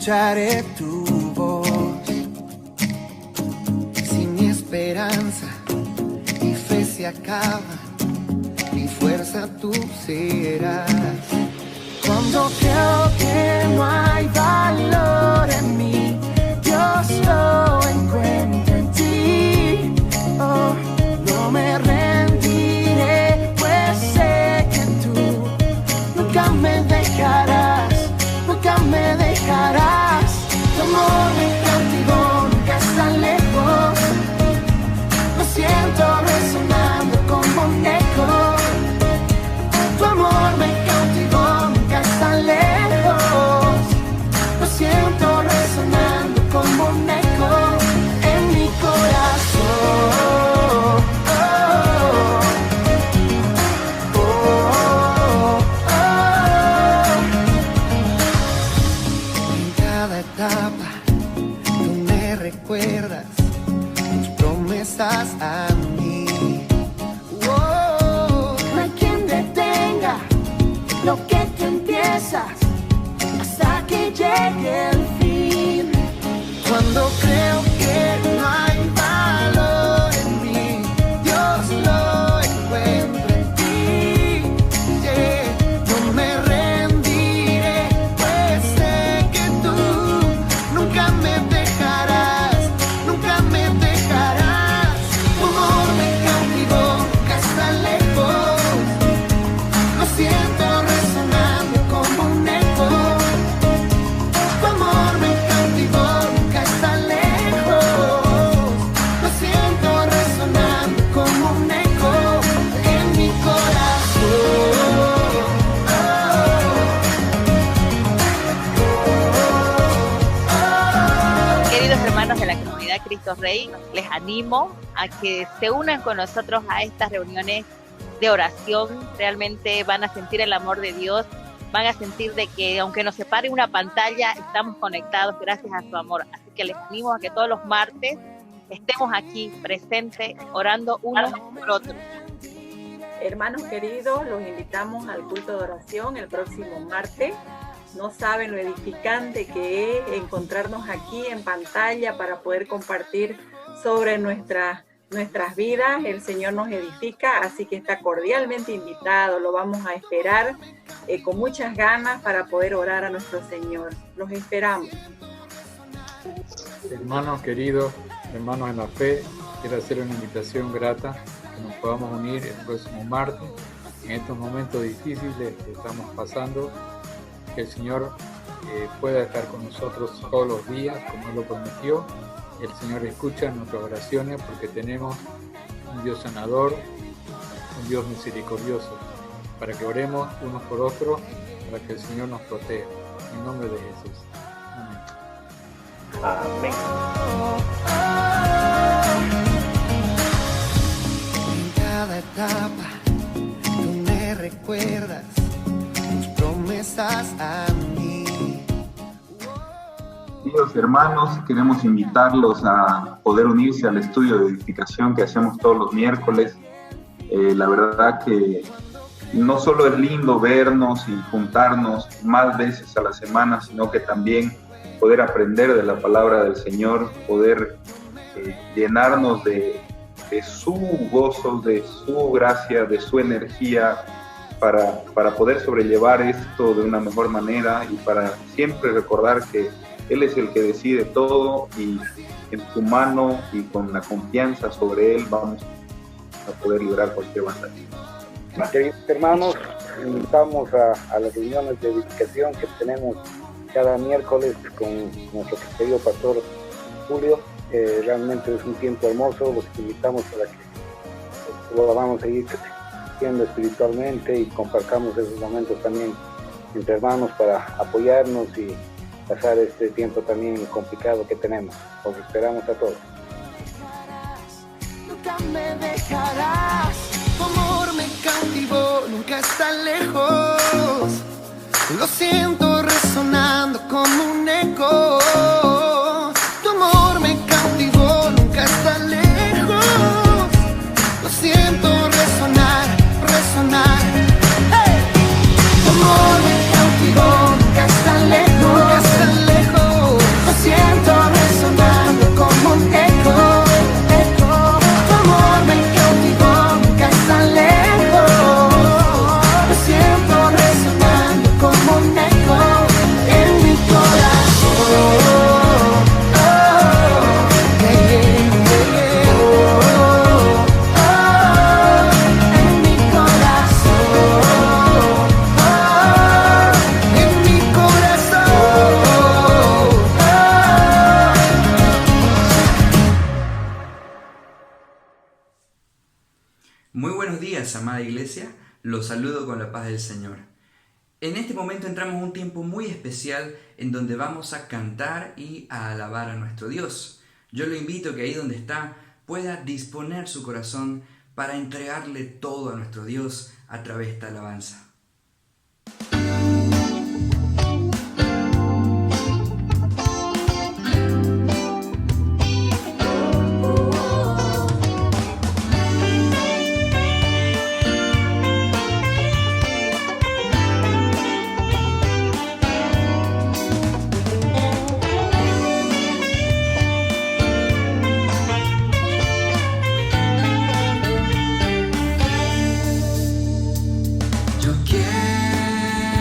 escucharé tu voz. Si mi esperanza y fe se acaban, mi fuerza tú serás. Cuando creo que no hay valor en mí, Dios lo encuentra en ti. Oh, no me rendiré, pues sé que tú nunca me dejarás, nunca me dejarás. Tu amor me cautivó, nunca está lejos. Lo siento resonando como un eco. Tu amor me cautivó, nunca está lejos. Lo siento resonando como un eco en mi corazón. En cada etapa tú me recuerdas tus promesas a mí. No hay quien detenga lo que tú empiezas hasta que llegue el fin. Cuando creo que no hay valor en mí, Dios lo encuentra en ti. Yeah. No me rendiré, pues sé que tú nunca me dejarás, nunca me dejarás. Tu amor me cautivó, nunca está lejos. Lo siento resonando como un eco. Tu amor me cautivó, nunca está lejos. Lo siento resonando como un eco en mi corazón. Queridos hermanos de la comunidad Cristo Rey, les animo a que se unan con nosotros a estas reuniones de oración. Realmente van a sentir el amor de Dios, van a sentir de que aunque nos separe una pantalla, estamos conectados gracias a su amor. Así que les animo a que todos los martes estemos aquí presentes, orando unos por otros. Hermanos queridos, los invitamos al culto de oración el próximo martes. No saben lo edificante que es encontrarnos aquí en pantalla para poder compartir sobre nuestras vidas. El Señor nos edifica, así que está cordialmente invitado. Lo vamos a esperar con muchas ganas para poder orar a nuestro Señor. Los esperamos. Hermanos queridos, hermanos en la fe, quiero hacer una invitación grata que nos podamos unir el próximo martes en estos momentos difíciles que estamos pasando. Que el Señor pueda estar con nosotros todos los días, como Él lo prometió. El Señor escucha nuestras oraciones porque tenemos un Dios sanador, un Dios misericordioso, para que oremos unos por otros, para que el Señor nos proteja. En nombre de Jesús. Amén. En cada etapa tú me recuerdas tus promesas a mí. Queridos hermanos, queremos invitarlos a poder unirse al estudio de edificación que hacemos todos los miércoles. La verdad que no solo es lindo vernos y juntarnos más veces a la semana, sino que también poder aprender de la palabra del Señor, poder llenarnos de su gozo, de su gracia, de su energía, para poder sobrellevar esto de una mejor manera y para siempre recordar que Él es el que decide todo y en su mano y con la confianza sobre Él vamos a poder librar cualquier batalla. Queridos hermanos, invitamos a las reuniones de edificación que tenemos cada miércoles con nuestro querido pastor Julio. Realmente es un tiempo hermoso, los invitamos para que lo vamos a seguir creciendo espiritualmente y compartamos esos momentos también entre hermanos para apoyarnos y pasar este tiempo también complicado que tenemos. Los esperamos a todos. Nunca me dejarás, tu amor me cautivó, nunca está lejos. Lo siento resonando como un eco. Tu amor me cautivó, nunca está lejos. Lo siento resonar, resonar. Hey. Tu amor me cautivó, nunca está lejos, nunca está lejos. días, amada iglesia. Los saludo con la paz del Señor. En este momento entramos a un tiempo muy especial en donde vamos a cantar y a alabar a nuestro Dios. Yo lo invito a que ahí donde está pueda disponer su corazón para entregarle todo a nuestro Dios a través de esta alabanza. Yo quiero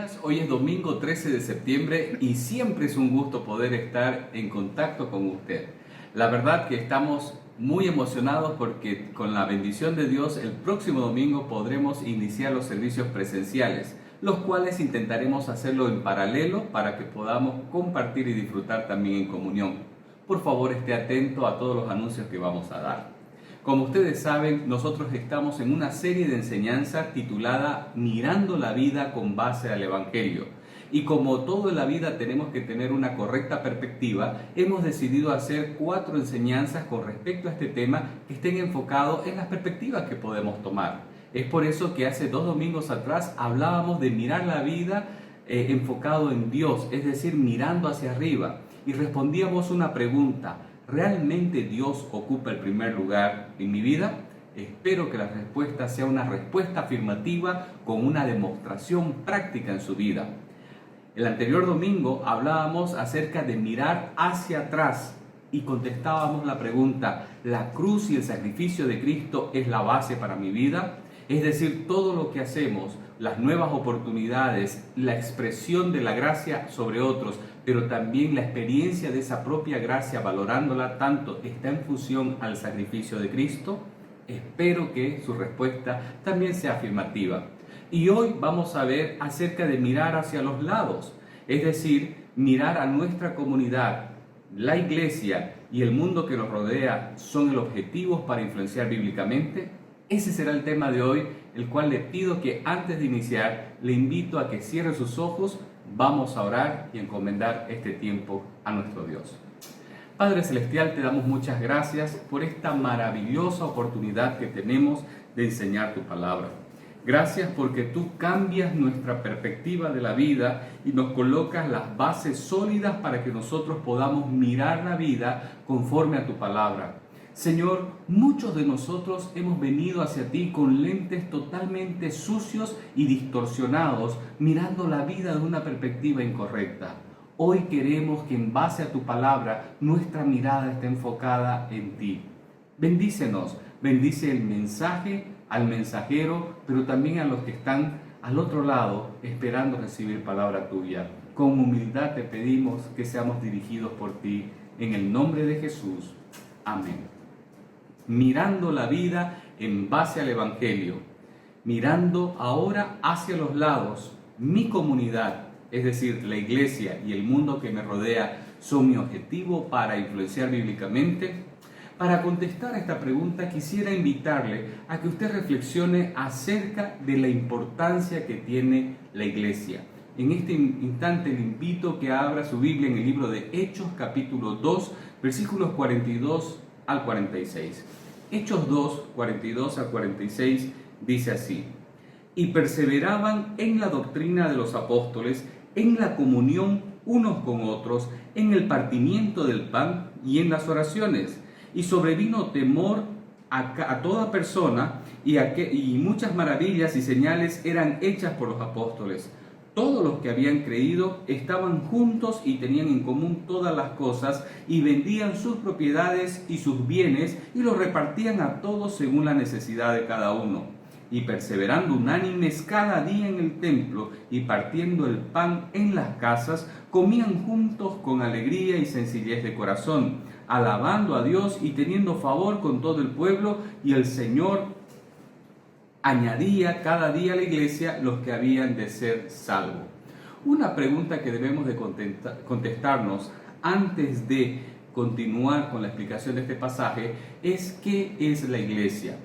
días. Hoy es domingo 13 de septiembre y siempre es un gusto poder estar en contacto con usted. La verdad que estamos muy emocionados porque con la bendición de Dios el próximo domingo podremos iniciar los servicios presenciales, los cuales intentaremos hacerlo en paralelo para que podamos compartir y disfrutar también en comunión. Por favor, esté atento a todos los anuncios que vamos a dar. Como ustedes saben, nosotros estamos en una serie de enseñanzas titulada Mirando la vida con base al Evangelio. Y como todo en la vida tenemos que tener una correcta perspectiva, hemos decidido hacer 4 enseñanzas con respecto a este tema que estén enfocados en las perspectivas que podemos tomar. Es por eso que hace 2 domingos atrás hablábamos de mirar la vida enfocado en Dios, es decir, mirando hacia arriba. Y respondíamos una pregunta: ¿realmente Dios ocupa el primer lugar en mi vida? Espero que la respuesta sea una respuesta afirmativa con una demostración práctica en su vida. El anterior domingo hablábamos acerca de mirar hacia atrás y contestábamos la pregunta: ¿la cruz y el sacrificio de Cristo es la base para mi vida? Es decir, todo lo que hacemos, las nuevas oportunidades, la expresión de la gracia sobre otros, pero también la experiencia de esa propia gracia, valorándola tanto, ¿está en función al sacrificio de Cristo? Espero que su respuesta también sea afirmativa. Y hoy vamos a ver acerca de mirar hacia los lados, es decir, mirar a nuestra comunidad. La iglesia y el mundo que nos rodea son el objetivo para influenciar bíblicamente. Ese será el tema de hoy, el cual le pido que antes de iniciar le invito a que cierre sus ojos. Vamos a orar y encomendar este tiempo a nuestro Dios. Padre Celestial, te damos muchas gracias por esta maravillosa oportunidad que tenemos de enseñar tu palabra. Gracias porque tú cambias nuestra perspectiva de la vida y nos colocas las bases sólidas para que nosotros podamos mirar la vida conforme a tu palabra. Señor, muchos de nosotros hemos venido hacia ti con lentes totalmente sucios y distorsionados, mirando la vida de una perspectiva incorrecta. Hoy queremos que en base a tu palabra nuestra mirada esté enfocada en ti. Bendícenos, bendice el mensaje, al mensajero, pero también a los que están al otro lado esperando recibir palabra tuya. Con humildad te pedimos que seamos dirigidos por ti, en el nombre de Jesús. Amén. Mirando la vida en base al Evangelio, mirando ahora hacia los lados. Mi comunidad, es decir, la iglesia y el mundo que me rodea, son mi objetivo para influenciar bíblicamente. Para contestar a esta pregunta quisiera invitarle a que usted reflexione acerca de la importancia que tiene la iglesia. En este instante le invito a que abra su Biblia en el libro de Hechos capítulo 2, versículos 42 al 46. Hechos 2, 42 al 46 dice así: y perseveraban en la doctrina de los apóstoles, en la comunión unos con otros, en el partimiento del pan y en las oraciones. Y sobrevino temor a toda persona, y muchas maravillas y señales eran hechas por los apóstoles. Todos los que habían creído estaban juntos y tenían en común todas las cosas, y vendían sus propiedades y sus bienes y los repartían a todos según la necesidad de cada uno. Y perseverando unánimes cada día en el templo y partiendo el pan en las casas, comían juntos con alegría y sencillez de corazón, alabando a Dios y teniendo favor con todo el pueblo, y el Señor añadía cada día a la iglesia los que habían de ser salvos. Una pregunta que debemos de contestarnos antes de continuar con la explicación de este pasaje es: ¿qué es la iglesia?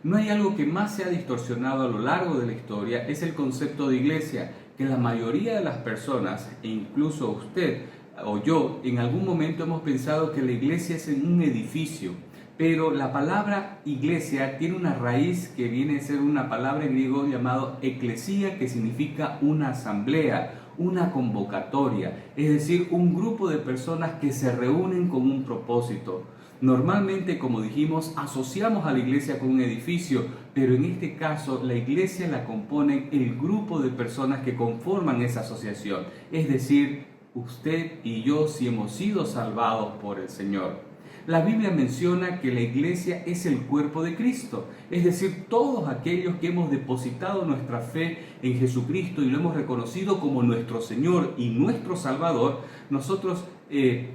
No hay algo que más se ha distorsionado a lo largo de la historia, es el concepto de iglesia, que la mayoría de las personas, e incluso usted o yo, en algún momento hemos pensado que la iglesia es en un edificio. Pero la palabra iglesia tiene una raíz que viene a ser una palabra en griego llamado eclesía, que significa una asamblea, una convocatoria, es decir, un grupo de personas que se reúnen con un propósito. Normalmente, como dijimos, asociamos a la iglesia con un edificio, pero en este caso la iglesia la componen el grupo de personas que conforman esa asociación, es decir, usted y yo, si hemos sido salvados por el Señor. La Biblia menciona que la iglesia es el cuerpo de Cristo, es decir, todos aquellos que hemos depositado nuestra fe en Jesucristo y lo hemos reconocido como nuestro Señor y nuestro Salvador, nosotros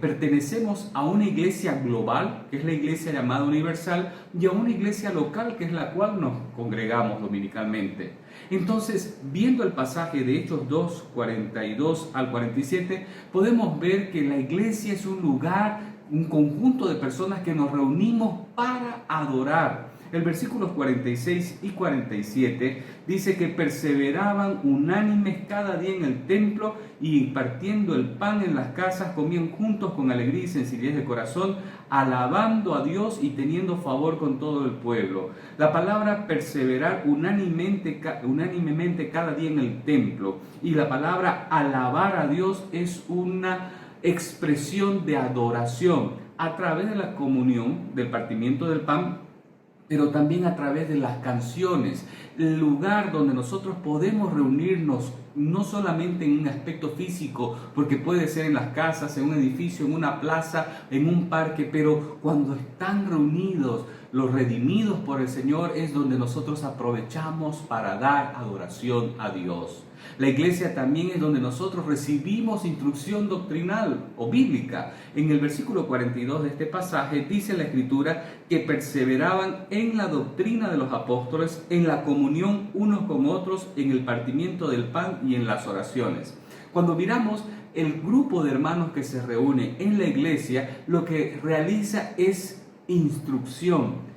pertenecemos a una iglesia global, que es la iglesia llamada universal, y a una iglesia local, que es la cual nos congregamos dominicalmente. Entonces, viendo el pasaje de Hechos 2, 42 al 47, podemos ver que la iglesia es un lugar, un conjunto de personas que nos reunimos para adorar. El versículos 46 y 47 dice que perseveraban unánimes cada día en el templo y partiendo el pan en las casas comían juntos con alegría y sencillez de corazón, alabando a Dios y teniendo favor con todo el pueblo. La palabra perseverar unánimemente cada día en el templo y la palabra alabar a Dios es una expresión de adoración a través de la comunión, del partimiento del pan, pero también a través de las canciones, el lugar donde nosotros podemos reunirnos, no solamente en un aspecto físico, porque puede ser en las casas, en un edificio, en una plaza, en un parque, pero cuando están reunidos los redimidos por el Señor es donde nosotros aprovechamos para dar adoración a Dios. La iglesia también es donde nosotros recibimos instrucción doctrinal o bíblica. En el versículo 42 de este pasaje dice la Escritura que perseveraban en la doctrina de los apóstoles, en la comunión unos con otros, en el partimiento del pan y en las oraciones. Cuando miramos el grupo de hermanos que se reúne en la iglesia, lo que realiza es instrucción.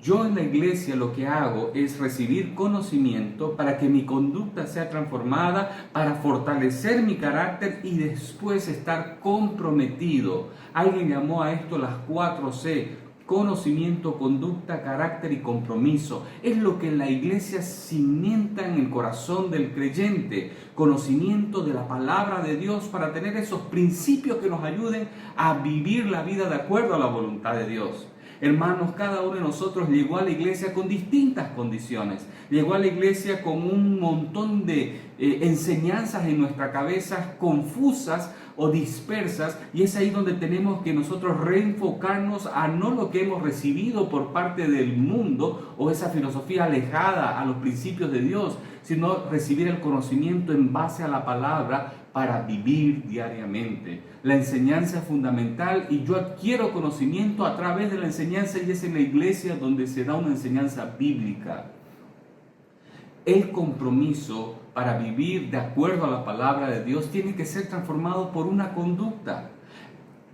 Yo en la iglesia lo que hago es recibir conocimiento para que mi conducta sea transformada, para fortalecer mi carácter y después estar comprometido. Alguien llamó a esto las 4C: conocimiento, conducta, carácter y compromiso. Es lo que la iglesia cimienta en el corazón del creyente. Conocimiento de la palabra de Dios para tener esos principios que nos ayuden a vivir la vida de acuerdo a la voluntad de Dios. Hermanos, cada uno de nosotros llegó a la iglesia con distintas condiciones. Llegó a la iglesia con un montón de enseñanzas en nuestra cabeza confusas o dispersas, y es ahí donde tenemos que nosotros reenfocarnos a no lo que hemos recibido por parte del mundo o esa filosofía alejada a los principios de Dios, sino recibir el conocimiento en base a la palabra para vivir diariamente. La enseñanza es fundamental y yo adquiero conocimiento a través de la enseñanza, y es en la iglesia donde se da una enseñanza bíblica. El compromiso para vivir de acuerdo a la palabra de Dios tiene que ser transformado por una conducta.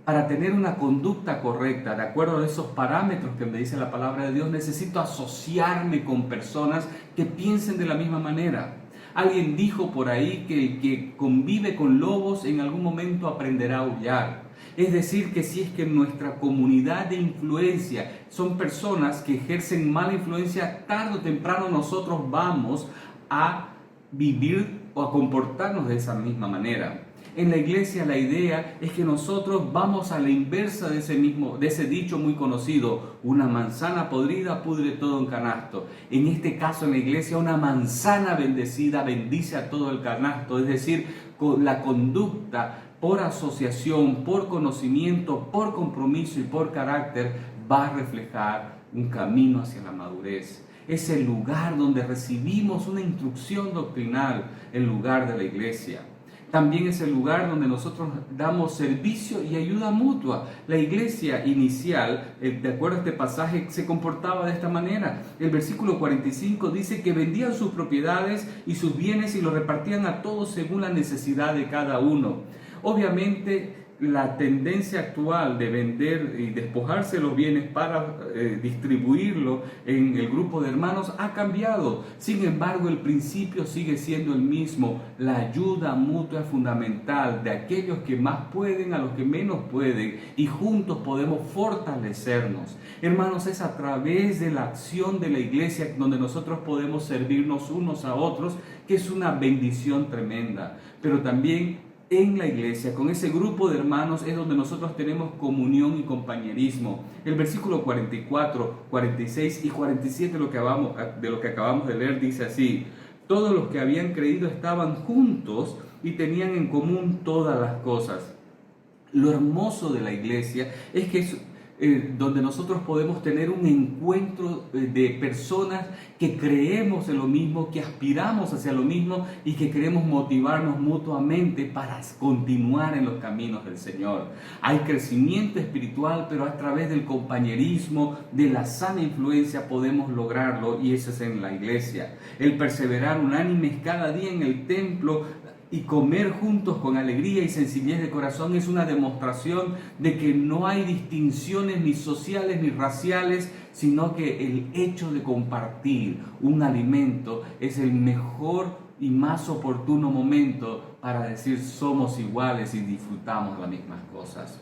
Para tener una conducta correcta, de acuerdo a esos parámetros que me dice la palabra de Dios, necesito asociarme con personas que piensen de la misma manera. Alguien dijo por ahí que el que convive con lobos en algún momento aprenderá a aullar. Es decir, que si es que nuestra comunidad de influencia son personas que ejercen mala influencia, tarde o temprano nosotros vamos a vivir o a comportarnos de esa misma manera. En la iglesia la idea es que nosotros vamos a la inversa de ese dicho muy conocido: una manzana podrida pudre todo en canasto. En este caso, en la iglesia, una manzana bendecida bendice a todo el canasto, es decir, con la conducta por asociación, por conocimiento, por compromiso y por carácter va a reflejar un camino hacia la madurez. Es el lugar donde recibimos una instrucción doctrinal, el lugar de la iglesia. También es el lugar donde nosotros damos servicio y ayuda mutua. La iglesia inicial, de acuerdo a este pasaje, se comportaba de esta manera. El versículo 45 dice que vendían sus propiedades y sus bienes y los repartían a todos según la necesidad de cada uno. Obviamente, la tendencia actual de vender y despojarse los bienes para distribuirlo en el grupo de hermanos ha cambiado. Sin embargo, el principio sigue siendo el mismo. La ayuda mutua es fundamental, de aquellos que más pueden a los que menos pueden, y juntos podemos fortalecernos. Hermanos, es a través de la acción de la iglesia donde nosotros podemos servirnos unos a otros, que es una bendición tremenda. Pero también en la iglesia, con ese grupo de hermanos, es donde nosotros tenemos comunión y compañerismo. El versículo 44, 46 y 47 de lo que acabamos de leer dice así: todos los que habían creído estaban juntos y tenían en común todas las cosas. Lo hermoso de la iglesia es que donde nosotros podemos tener un encuentro de personas que creemos en lo mismo, que aspiramos hacia lo mismo y que queremos motivarnos mutuamente para continuar en los caminos del Señor. Hay crecimiento espiritual, pero a través del compañerismo, de la sana influencia podemos lograrlo, y eso es en la iglesia. El perseverar unánimes cada día en el templo y comer juntos con alegría y sencillez de corazón es una demostración de que no hay distinciones ni sociales ni raciales, sino que el hecho de compartir un alimento es el mejor y más oportuno momento para decir somos iguales y disfrutamos las mismas cosas.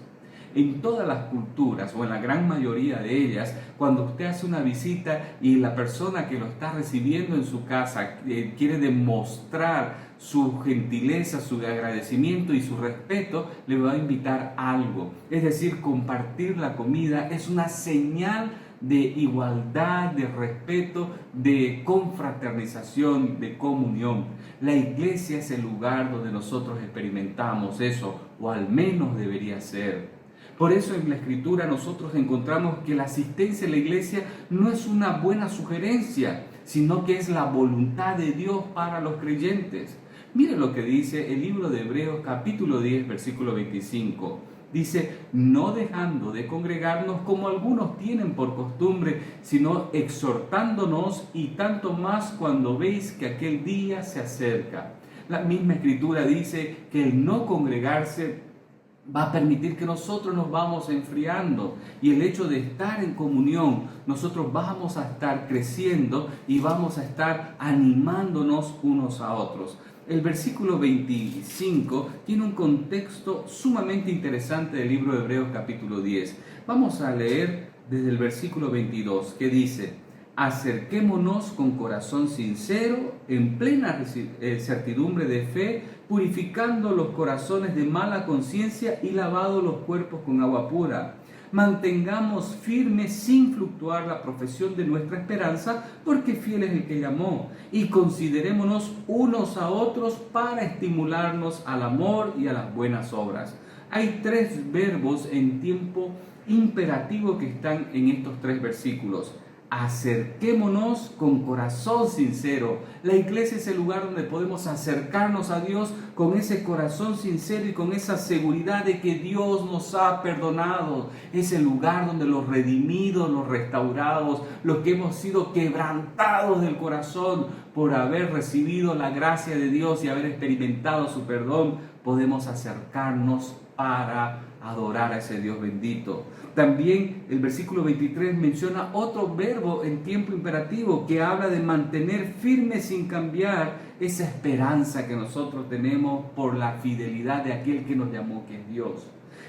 En todas las culturas, o en la gran mayoría de ellas, cuando usted hace una visita y la persona que lo está recibiendo en su casa quiere demostrar su gentileza, su agradecimiento y su respeto, le va a invitar algo. Es decir, compartir la comida es una señal de igualdad, de respeto, de confraternización, de comunión. La iglesia es el lugar donde nosotros experimentamos eso, o al menos debería ser. Por eso en la Escritura nosotros encontramos que la asistencia a la iglesia no es una buena sugerencia, sino que es la voluntad de Dios para los creyentes. Mire lo que dice el libro de Hebreos capítulo 10, versículo 25. Dice, no dejando de congregarnos como algunos tienen por costumbre, sino exhortándonos, y tanto más cuando veis que aquel día se acerca. La misma Escritura dice que el no congregarse va a permitir que nosotros nos vamos enfriando, y el hecho de estar en comunión, nosotros vamos a estar creciendo y vamos a estar animándonos unos a otros. El versículo 25 tiene un contexto sumamente interesante del libro de Hebreos capítulo 10. Vamos a leer desde el versículo 22, que dice: acerquémonos con corazón sincero, en plena certidumbre de fe, purificando los corazones de mala conciencia y lavado los cuerpos con agua pura. Mantengamos firme sin fluctuar la profesión de nuestra esperanza, porque fiel es el que llamó. Y considerémonos unos a otros para estimularnos al amor y a las buenas obras. Hay 3 verbos en tiempo imperativo que están en estos 3 versículos. Acerquémonos con corazón sincero. La iglesia es el lugar donde podemos acercarnos a Dios con ese corazón sincero y con esa seguridad de que Dios nos ha perdonado. Es el lugar donde los redimidos, los restaurados, los que hemos sido quebrantados del corazón por haber recibido la gracia de Dios y haber experimentado su perdón, podemos acercarnos para adorar a ese Dios bendito. También el versículo 23 menciona otro verbo en tiempo imperativo que habla de mantener firme sin cambiar esa esperanza que nosotros tenemos por la fidelidad de aquel que nos llamó, que es Dios.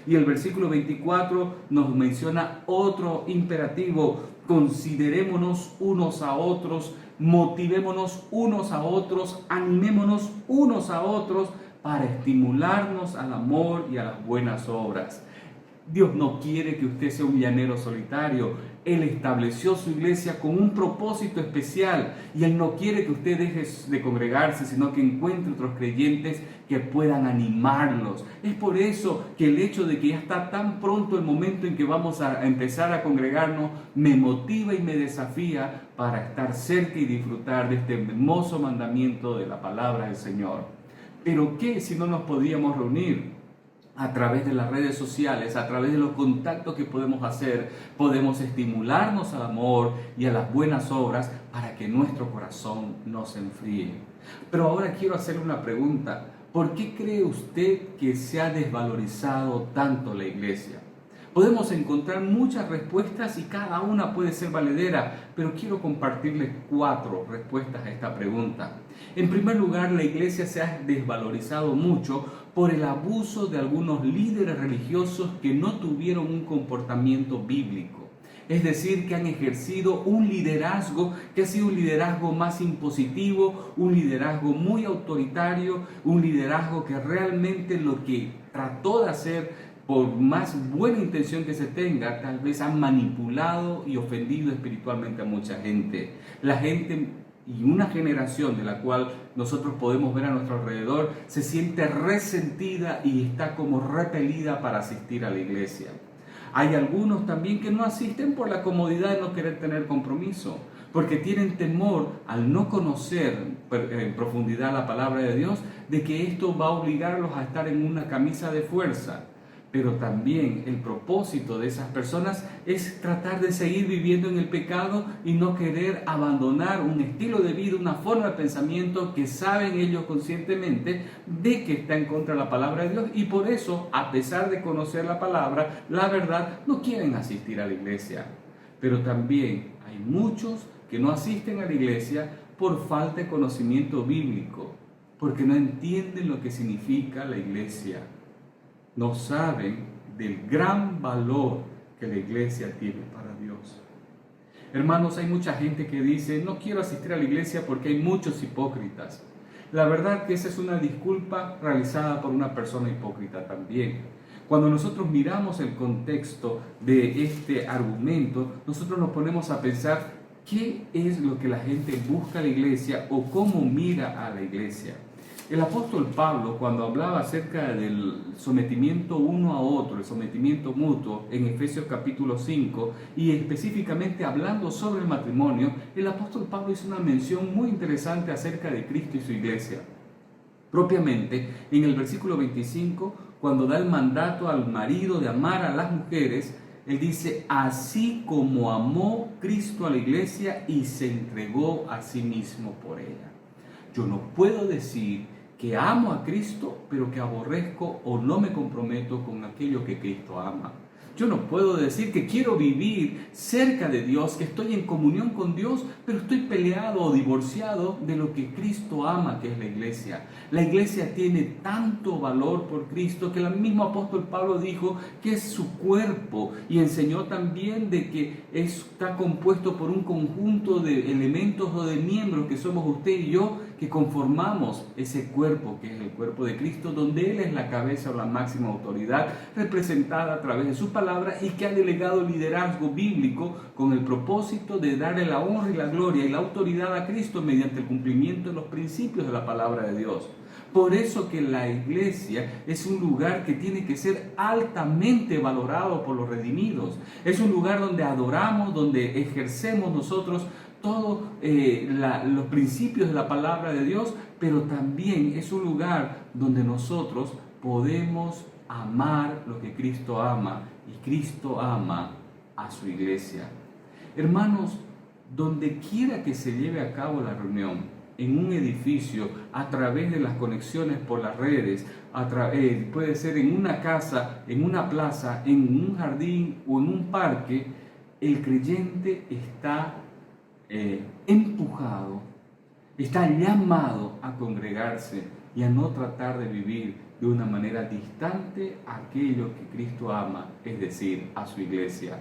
Y el versículo 24 nos menciona otro imperativo: considerémonos unos a otros, motivémonos unos a otros, animémonos unos a otros para estimularnos al amor y a las buenas obras. Dios no quiere que usted sea un llanero solitario. Él estableció su iglesia con un propósito especial, y Él no quiere que usted deje de congregarse, sino que encuentre otros creyentes que puedan animarlos. Es por eso que el hecho de que ya está tan pronto el momento en que vamos a empezar a congregarnos me motiva y me desafía para estar cerca y disfrutar de este hermoso mandamiento de la palabra del Señor. Pero ¿qué si no nos podíamos reunir? A través de las redes sociales, a través de los contactos que podemos hacer, podemos estimularnos al amor y a las buenas obras para que nuestro corazón no se enfríe. Pero ahora quiero hacerle una pregunta. ¿Por qué cree usted que se ha desvalorizado tanto la iglesia? Podemos encontrar muchas respuestas y cada una puede ser valedera, pero quiero compartirles 4 respuestas a esta pregunta. En primer lugar, la iglesia se ha desvalorizado mucho por el abuso de algunos líderes religiosos que no tuvieron un comportamiento bíblico. Es decir, que han ejercido un liderazgo que ha sido un liderazgo más impositivo, un liderazgo muy autoritario, un liderazgo que realmente lo que trató de hacer, por más buena intención que se tenga, tal vez han manipulado y ofendido espiritualmente a mucha gente. La gente y una generación de la cual nosotros podemos ver a nuestro alrededor se siente resentida y está como repelida para asistir a la iglesia. Hay algunos también que no asisten por la comodidad de no querer tener compromiso, porque tienen temor al no conocer en profundidad la palabra de Dios, de que esto va a obligarlos a estar en una camisa de fuerza. Pero también el propósito de esas personas es tratar de seguir viviendo en el pecado y no querer abandonar un estilo de vida, una forma de pensamiento que saben ellos conscientemente de que está en contra de la palabra de Dios, y por eso, a pesar de conocer la palabra, la verdad, no quieren asistir a la iglesia. Pero también hay muchos que no asisten a la iglesia por falta de conocimiento bíblico, porque no entienden lo que significa la iglesia. No saben del gran valor que la iglesia tiene para Dios. Hermanos, hay mucha gente que dice, no quiero asistir a la iglesia porque hay muchos hipócritas. La verdad que esa es una disculpa realizada por una persona hipócrita también. Cuando nosotros miramos el contexto de este argumento, nosotros nos ponemos a pensar qué es lo que la gente busca a la iglesia o cómo mira a la iglesia. El apóstol Pablo, cuando hablaba acerca del sometimiento uno a otro, el sometimiento mutuo, en Efesios capítulo 5, y específicamente hablando sobre el matrimonio, el apóstol Pablo hizo una mención muy interesante acerca de Cristo y su iglesia. Propiamente, en el versículo 25, cuando da el mandato al marido de amar a las mujeres, él dice, así como amó Cristo a la iglesia y se entregó a sí mismo por ella. Yo no puedo decir que amo a Cristo, pero que aborrezco o no me comprometo con aquello que Cristo ama. Yo no puedo decir que quiero vivir cerca de Dios, que estoy en comunión con Dios, pero estoy peleado o divorciado de lo que Cristo ama, que es la iglesia. La iglesia tiene tanto valor por Cristo que el mismo apóstol Pablo dijo que es su cuerpo, y enseñó también de que está compuesto por un conjunto de elementos o de miembros que somos usted y yo, que conformamos ese cuerpo que es el cuerpo de Cristo, donde Él es la cabeza o la máxima autoridad, representada a través de su palabra, y que ha delegado liderazgo bíblico con el propósito de darle la honra y la gloria y la autoridad a Cristo mediante el cumplimiento de los principios de la palabra de Dios. Por eso que la iglesia es un lugar que tiene que ser altamente valorado por los redimidos. Es un lugar donde adoramos, donde ejercemos nosotros todos los principios de la palabra de Dios, pero también es un lugar donde nosotros podemos amar lo que Cristo ama, y Cristo ama a su iglesia. Hermanos, donde quiera que se lleve a cabo la reunión, en un edificio, a través de las conexiones por las redes, puede ser en una casa, en una plaza, en un jardín o en un parque, el creyente está empujado, está llamado a congregarse y a no tratar de vivir de una manera distante a aquello que Cristo ama, es decir, a su iglesia.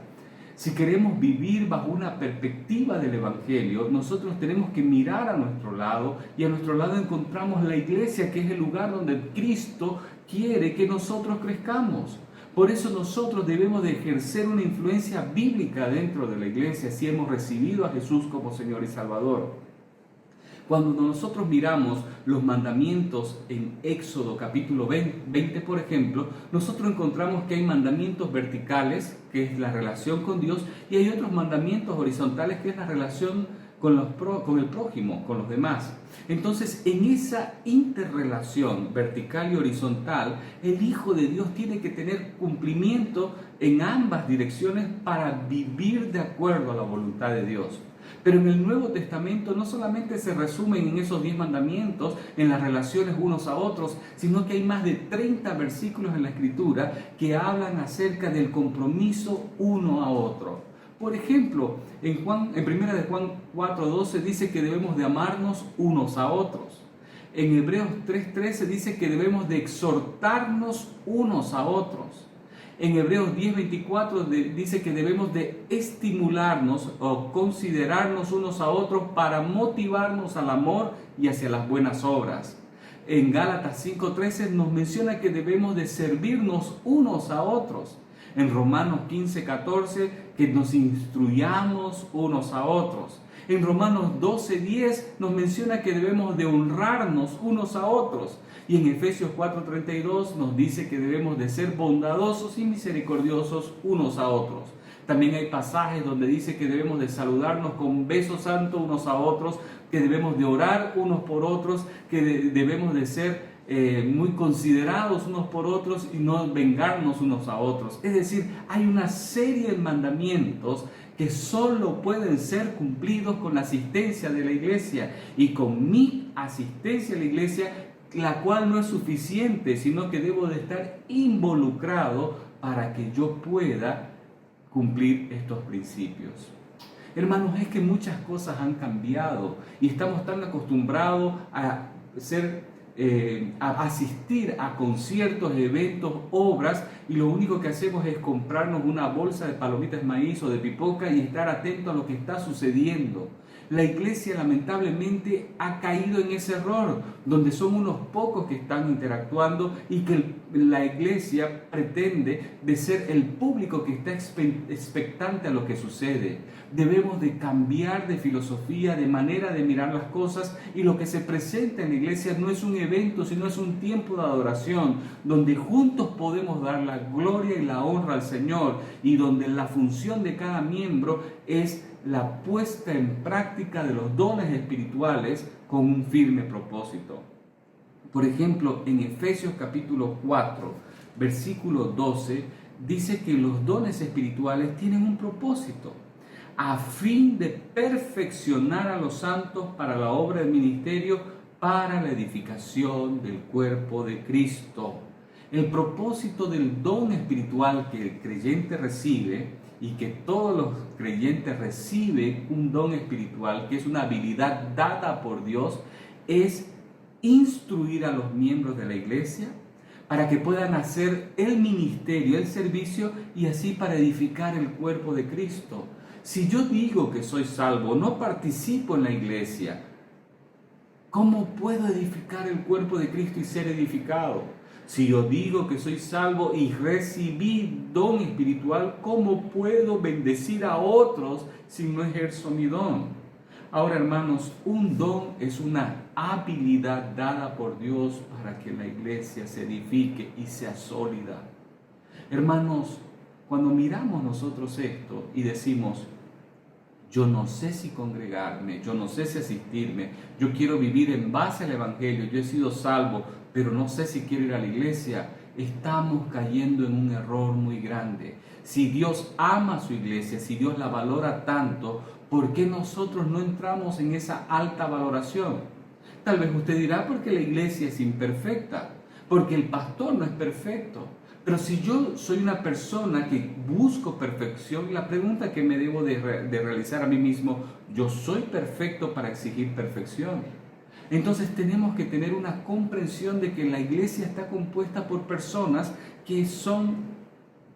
Si queremos vivir bajo una perspectiva del Evangelio, nosotros tenemos que mirar a nuestro lado, y a nuestro lado encontramos la iglesia, que es el lugar donde Cristo quiere que nosotros crezcamos. Por eso nosotros debemos de ejercer una influencia bíblica dentro de la iglesia si hemos recibido a Jesús como Señor y Salvador. Cuando nosotros miramos los mandamientos en Éxodo capítulo 20, por ejemplo, nosotros encontramos que hay mandamientos verticales, que es la relación con Dios, y hay otros mandamientos horizontales, que es la relación con el prójimo, con los demás. Entonces, en esa interrelación vertical y horizontal, el Hijo de Dios tiene que tener cumplimiento en ambas direcciones para vivir de acuerdo a la voluntad de Dios. Pero en el Nuevo Testamento no solamente se resumen en esos 10 mandamientos, en las relaciones unos a otros, sino que hay más de 30 versículos en la Escritura que hablan acerca del compromiso uno a otro. Por ejemplo, en 1 de Juan 4:12 dice que debemos de amarnos unos a otros. En Hebreos 3:13 dice que debemos de exhortarnos unos a otros. En Hebreos 10:24 dice que debemos de estimularnos o considerarnos unos a otros para motivarnos al amor y hacia las buenas obras. En Gálatas 5:13 nos menciona que debemos de servirnos unos a otros. En Romanos 15:14 que nos instruyamos unos a otros. En Romanos 12:10 nos menciona que debemos de honrarnos unos a otros. Y en Efesios 4:32 nos dice que debemos de ser bondadosos y misericordiosos unos a otros. También hay pasajes donde dice que debemos de saludarnos con beso santo unos a otros, que debemos de orar unos por otros, que debemos de ser muy considerados unos por otros y no vengarnos unos a otros. Es decir, hay una serie de mandamientos que solo pueden ser cumplidos con la asistencia de la iglesia y con mi asistencia a la iglesia, la cual no es suficiente, sino que debo de estar involucrado para que yo pueda cumplir estos principios. Hermanos, es que muchas cosas han cambiado y estamos tan acostumbrados a asistir a conciertos, eventos, obras, y lo único que hacemos es comprarnos una bolsa de palomitas de maíz o de pipoca y estar atento a lo que está sucediendo. La iglesia lamentablemente ha caído en ese error, donde son unos pocos que están interactuando y que la iglesia pretende de ser el público que está expectante a lo que sucede. Debemos de cambiar de filosofía, de manera de mirar las cosas, y lo que se presenta en la iglesia no es un evento, sino es un tiempo de adoración, donde juntos podemos dar la gloria y la honra al Señor, y donde la función de cada miembro es la puesta en práctica de los dones espirituales con un firme propósito. Por ejemplo, en Efesios capítulo 4, versículo 12, dice que los dones espirituales tienen un propósito, a fin de perfeccionar a los santos para la obra del ministerio, para la edificación del cuerpo de Cristo. El propósito del don espiritual que el creyente recibe, y que todos los creyentes reciben un don espiritual, que es una habilidad dada por Dios, es instruir a los miembros de la iglesia para que puedan hacer el ministerio, el servicio, y así para edificar el cuerpo de Cristo. Si yo digo que soy salvo, no participo en la iglesia, ¿cómo puedo edificar el cuerpo de Cristo y ser edificado? Si yo digo que soy salvo y recibí don espiritual, ¿cómo puedo bendecir a otros si no ejerzo mi don? Ahora, hermanos, un don es una habilidad dada por Dios para que la iglesia se edifique y sea sólida. Hermanos, cuando miramos nosotros esto y decimos, yo no sé si congregarme, yo no sé si asistirme, yo quiero vivir en base al Evangelio, yo he sido salvo, pero no sé si quiero ir a la iglesia, estamos cayendo en un error muy grande. Si Dios ama a su iglesia, si Dios la valora tanto, ¿por qué nosotros no entramos en esa alta valoración? Tal vez usted dirá, porque la iglesia es imperfecta, porque el pastor no es perfecto. Pero si yo soy una persona que busco perfección, la pregunta que me debo de realizar a mí mismo, ¿yo soy perfecto para exigir perfección? Entonces tenemos que tener una comprensión de que la iglesia está compuesta por personas que son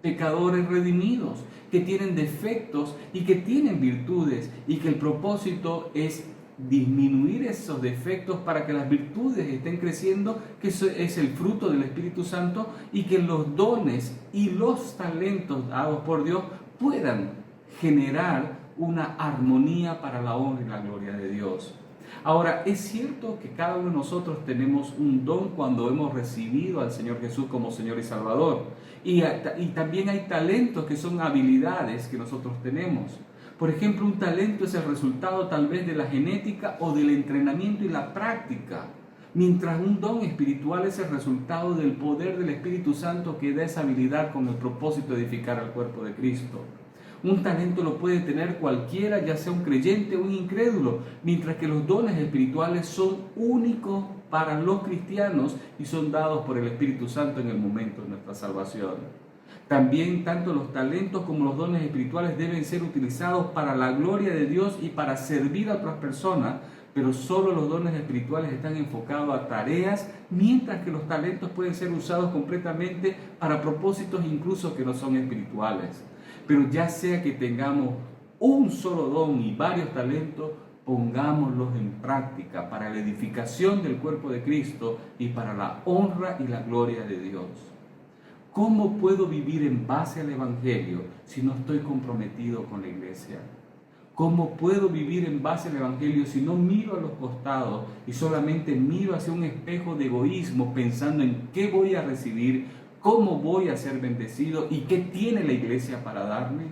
pecadores redimidos, que tienen defectos y que tienen virtudes, y que el propósito es disminuir esos defectos para que las virtudes estén creciendo, que eso es el fruto del Espíritu Santo, y que los dones y los talentos dados por Dios puedan generar una armonía para la honra y la gloria de Dios. Ahora, es cierto que cada uno de nosotros tenemos un don cuando hemos recibido al Señor Jesús como Señor y Salvador, y también hay talentos que son habilidades que nosotros tenemos. Por ejemplo, un talento es el resultado tal vez de la genética o del entrenamiento y la práctica, mientras un don espiritual es el resultado del poder del Espíritu Santo que da esa habilidad con el propósito de edificar al cuerpo de Cristo. Un talento lo puede tener cualquiera, ya sea un creyente o un incrédulo, mientras que los dones espirituales son únicos para los cristianos y son dados por el Espíritu Santo en el momento de nuestra salvación. También tanto los talentos como los dones espirituales deben ser utilizados para la gloria de Dios y para servir a otras personas, pero solo los dones espirituales están enfocados a tareas, mientras que los talentos pueden ser usados completamente para propósitos incluso que no son espirituales. Pero ya sea que tengamos un solo don y varios talentos, pongámoslos en práctica para la edificación del cuerpo de Cristo y para la honra y la gloria de Dios. ¿Cómo puedo vivir en base al Evangelio si no estoy comprometido con la iglesia? ¿Cómo puedo vivir en base al Evangelio si no miro a los costados y solamente miro hacia un espejo de egoísmo pensando en qué voy a recibir, cómo voy a ser bendecido y qué tiene la iglesia para darme?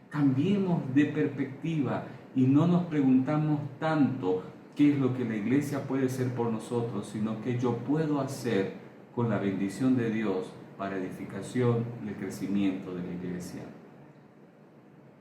Cambiemos de perspectiva y no nos preguntamos tanto qué es lo que la iglesia puede hacer por nosotros, sino qué yo puedo hacer con la bendición de Dios para edificación y el crecimiento de la iglesia.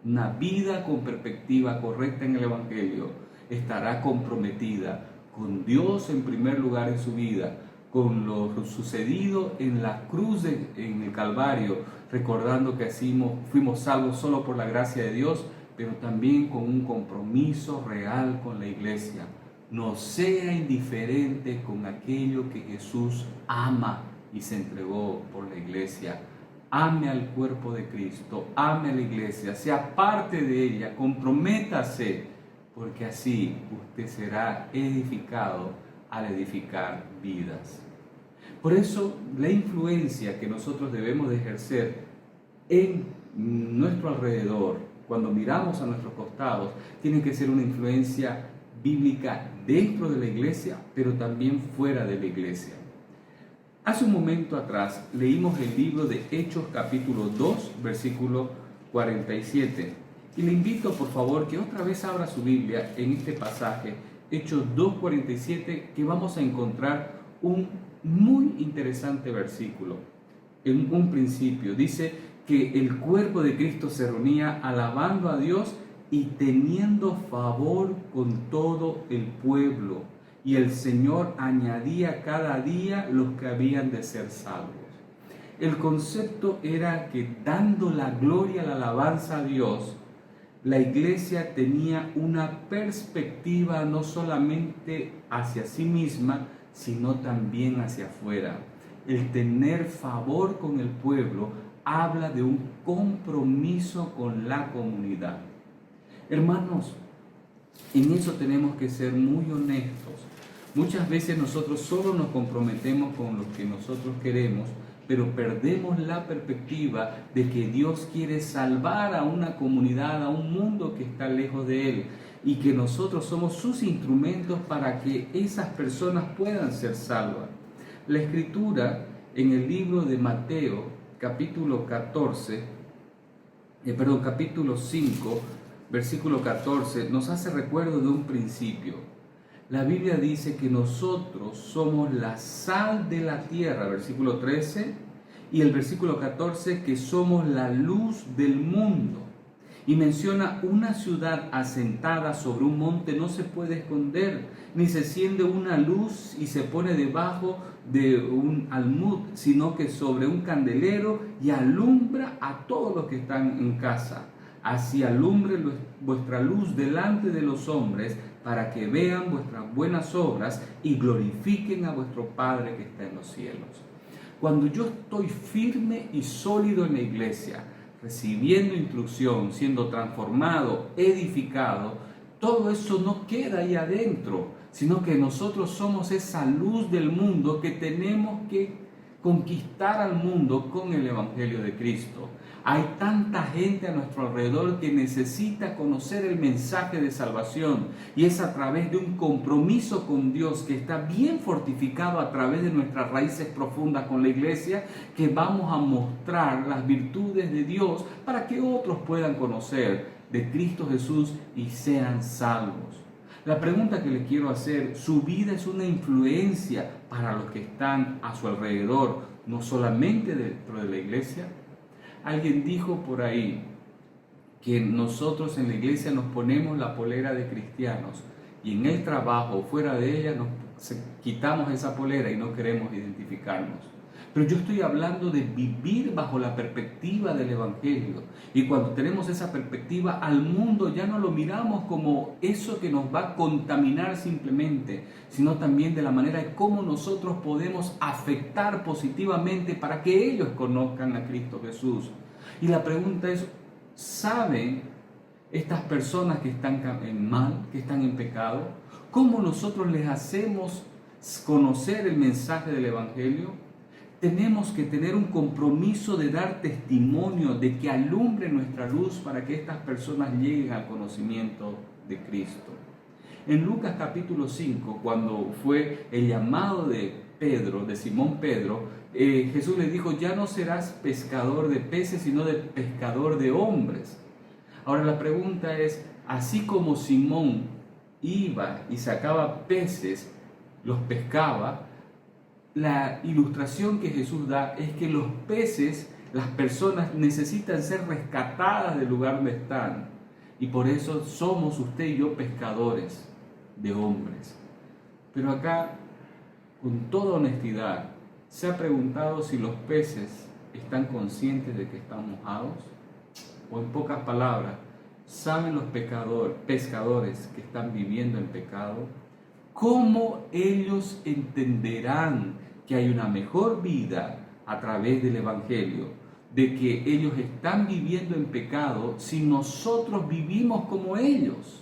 Una vida con perspectiva correcta en el Evangelio estará comprometida con Dios en primer lugar en su vida, con lo sucedido en la cruz en el Calvario, recordando que así fuimos salvos solo por la gracia de Dios, pero también con un compromiso real con la iglesia. No sea indiferente con aquello que Jesús ama y se entregó por la iglesia. Ame al cuerpo de Cristo, ame a la iglesia, sea parte de ella, comprométase, porque así usted será edificado al edificar vidas. Por eso, la influencia que nosotros debemos de ejercer en nuestro alrededor, cuando miramos a nuestros costados, tiene que ser una influencia bíblica dentro de la iglesia, pero también fuera de la iglesia. Hace un momento atrás leímos el libro de Hechos capítulo 2, versículo 47. Y le invito por favor que otra vez abra su Biblia en este pasaje, Hechos 2:47, que vamos a encontrar un muy interesante versículo. En un principio dice que el cuerpo de Cristo se reunía alabando a Dios y teniendo favor con todo el pueblo. Y el Señor añadía cada día los que habían de ser salvos. El concepto era que dando la gloria, la alabanza a Dios, la iglesia tenía una perspectiva no solamente hacia sí misma, sino también hacia afuera. El tener favor con el pueblo habla de un compromiso con la comunidad. Hermanos, en eso tenemos que ser muy honestos. Muchas veces nosotros solo nos comprometemos con lo que nosotros queremos, pero perdemos la perspectiva de que Dios quiere salvar a una comunidad, a un mundo que está lejos de Él, y que nosotros somos sus instrumentos para que esas personas puedan ser salvas. La Escritura en el libro de Mateo, capítulo 5, versículo 14, nos hace recuerdo de un principio. La Biblia dice que nosotros somos la sal de la tierra, versículo 13, y el versículo 14, que somos la luz del mundo. Y menciona una ciudad asentada sobre un monte no se puede esconder, ni se enciende una luz y se pone debajo de un almud, sino que sobre un candelero y alumbra a todos los que están en casa. Así alumbre vuestra luz delante de los hombres, para que vean vuestras buenas obras y glorifiquen a vuestro Padre que está en los cielos. Cuando yo estoy firme y sólido en la iglesia, recibiendo instrucción, siendo transformado, edificado, todo eso no queda ahí adentro, sino que nosotros somos esa luz del mundo que tenemos que conquistar al mundo con el Evangelio de Cristo. Hay tanta gente a nuestro alrededor que necesita conocer el mensaje de salvación, y es a través de un compromiso con Dios que está bien fortificado a través de nuestras raíces profundas con la iglesia, que vamos a mostrar las virtudes de Dios para que otros puedan conocer de Cristo Jesús y sean salvos. La pregunta que les quiero hacer: ¿su vida es una influencia para los que están a su alrededor, no solamente dentro de la iglesia? Alguien dijo por ahí que nosotros en la iglesia nos ponemos la polera de cristianos y en el trabajo o fuera de ella nos quitamos esa polera y no queremos identificarnos. Pero yo estoy hablando de vivir bajo la perspectiva del Evangelio. Y cuando tenemos esa perspectiva, al mundo ya no lo miramos como eso que nos va a contaminar simplemente, sino también de la manera de cómo nosotros podemos afectar positivamente para que ellos conozcan a Cristo Jesús. Y la pregunta es, ¿saben estas personas que están en mal, que están en pecado, cómo nosotros les hacemos conocer el mensaje del Evangelio? tenemos que tener un compromiso de dar testimonio, de que alumbre nuestra luz para que estas personas lleguen al conocimiento de Cristo. En Lucas capítulo 5, cuando fue el llamado de Pedro, de Simón Pedro, Jesús le dijo: ya no serás pescador de peces, sino de pescador de hombres. Ahora la pregunta es, así como Simón iba y sacaba peces, los pescaba, la ilustración que Jesús da es que los peces, las personas necesitan ser rescatadas del lugar donde están. Y por eso somos usted y yo pescadores de hombres. Pero acá, con toda honestidad, ¿se ha preguntado si los peces están conscientes de que están mojados? O en pocas palabras, ¿saben los pescadores que están viviendo en pecado? ¿Cómo ellos entenderán que hay una mejor vida a través del Evangelio, de que ellos están viviendo en pecado si nosotros vivimos como ellos?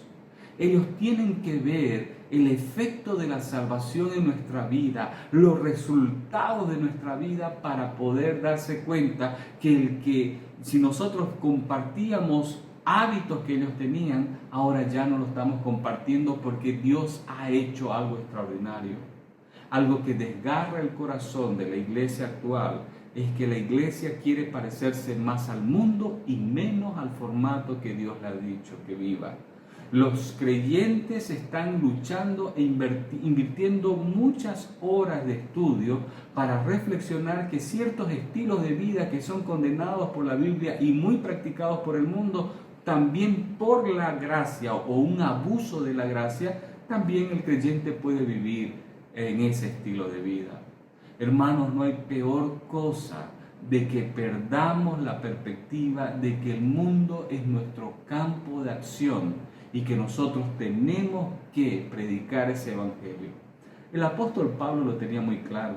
Ellos tienen que ver el efecto de la salvación en nuestra vida, los resultados de nuestra vida, para poder darse cuenta que si nosotros compartíamos hábitos que ellos tenían, ahora ya no lo estamos compartiendo, porque Dios ha hecho algo extraordinario. Algo que desgarra el corazón de la iglesia actual es que la iglesia quiere parecerse más al mundo y menos al formato que Dios le ha dicho que viva. Los creyentes están luchando e invirtiendo muchas horas de estudio para reflexionar que ciertos estilos de vida que son condenados por la Biblia y muy practicados por el mundo, también por la gracia o un abuso de la gracia, también el creyente puede vivir en ese estilo de vida. Hermanos, no hay peor cosa de que perdamos la perspectiva de que el mundo es nuestro campo de acción y que nosotros tenemos que predicar ese evangelio. El apóstol Pablo lo tenía muy claro,